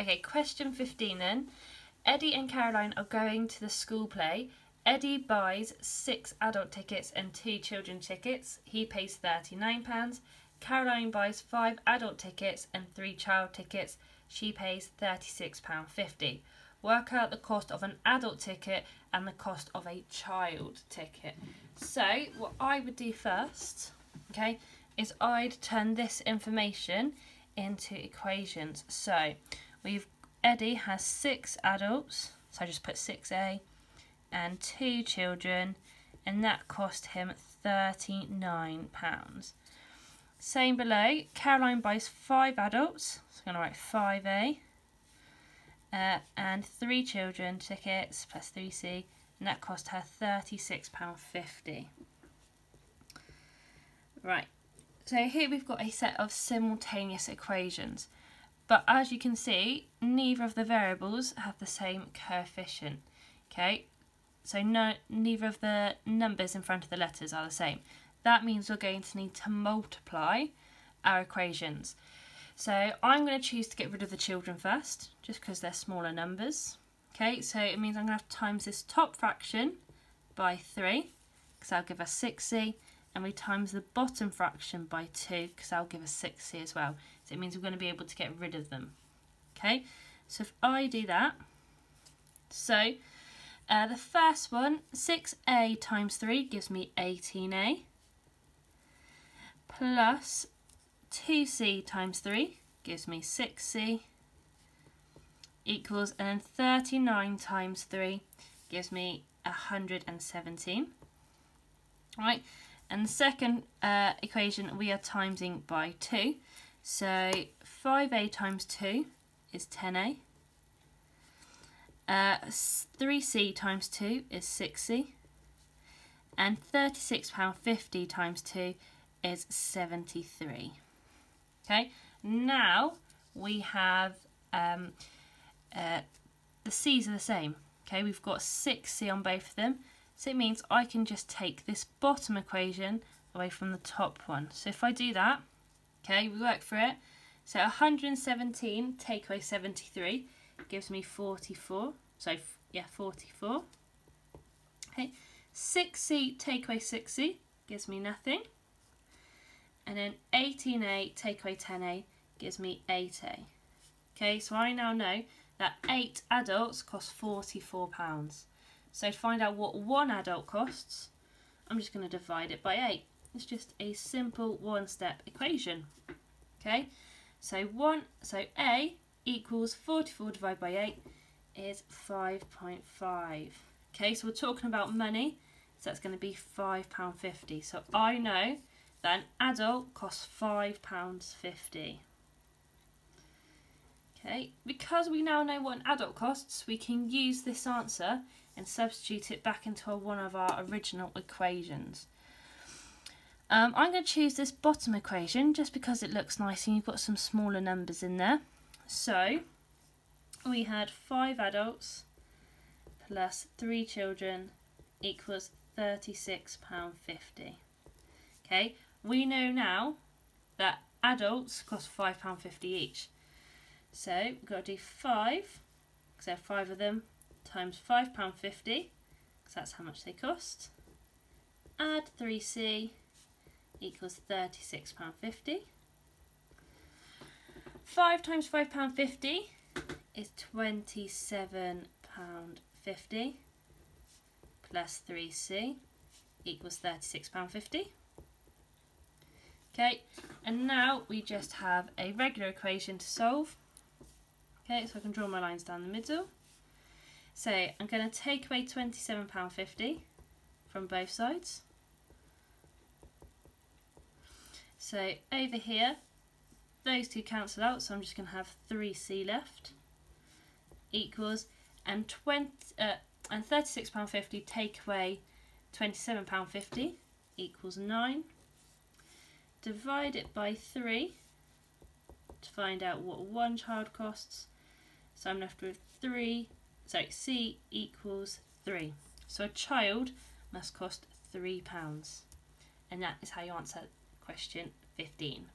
Okay, question 15 then. Eddie and Caroline are going to the school play. Eddie buys 6 adult tickets and 2 children tickets. He pays £39. Caroline buys 5 adult tickets and 3 child tickets. She pays £36.50. Work out the cost of an adult ticket and the cost of a child ticket. So what I would do first, okay, is I'd turn this information into equations. So Eddie has 6 adults, so I just put 6A, and 2 children, and that cost him £39. Same below, Caroline buys 5 adults, so I'm going to write 5A, and 3 children tickets plus 3C, and that cost her £36.50. Right, so here we've got a set of simultaneous equations, but as you can see, neither of the variables have the same coefficient. Okay, so neither of the numbers in front of the letters are the same. That means we're going to need to multiply our equations. So I'm going to choose to get rid of the children first, just because they're smaller numbers. Okay, so it means I'm going to have to times this top fraction by 3, because that'll give us 6C, and we times the bottom fraction by 2, because that'll give us 6C as well. So it means we're going to be able to get rid of them. Okay, so if I do that, so the first one, 6A times 3 gives me 18A, plus 2C times 3 gives me 6C, equals, and then 39 times 3 gives me 117. Right, and the second equation we are timesing by 2, so 5A times 2 is 10A, 3C times 2 is 6C, and £36.50 times 2 is 73. Okay, now we have the C's are the same. Okay, we've got 6C on both of them, so it means I can just take this bottom equation away from the top one. So if I do that, okay, we work through it. So 117 take away 73 gives me 44. So yeah, 44. Okay, 6C take away 6C gives me nothing. And then 18A take away 10A gives me 8A. Okay, so I now know that 8 adults cost £44. So to find out what one adult costs, I'm just going to divide it by 8. It's just a simple one-step equation. Okay, so A equals 44 divided by 8 is 5.5. Okay, so we're talking about money, so that's going to be £5.50. So I know that an adult costs £5.50. Okay, because we now know what an adult costs, we can use this answer and substitute it back into one of our original equations. I'm going to choose this bottom equation just because it looks nice and you've got some smaller numbers in there. So we had 5 adults plus 3 children equals £36.50. Okay, we know now that adults cost £5.50 each. So we've got to do 5, because there are 5 of them, times £5.50, because that's how much they cost. Add 3C equals £36.50. 5 times £5.50 is £27.50 plus 3C equals £36.50. Okay, and now we just have a regular equation to solve. Okay, so I can draw my lines down the middle. So I'm going to take away £27.50 from both sides. So over here, those two cancel out, so I'm just going to have 3C left, equals, and £36.50 take away £27.50 equals 9. Divide it by 3 to find out what one child costs. So I'm left with C equals 3. So a child must cost £3. And that is how you answer question 15.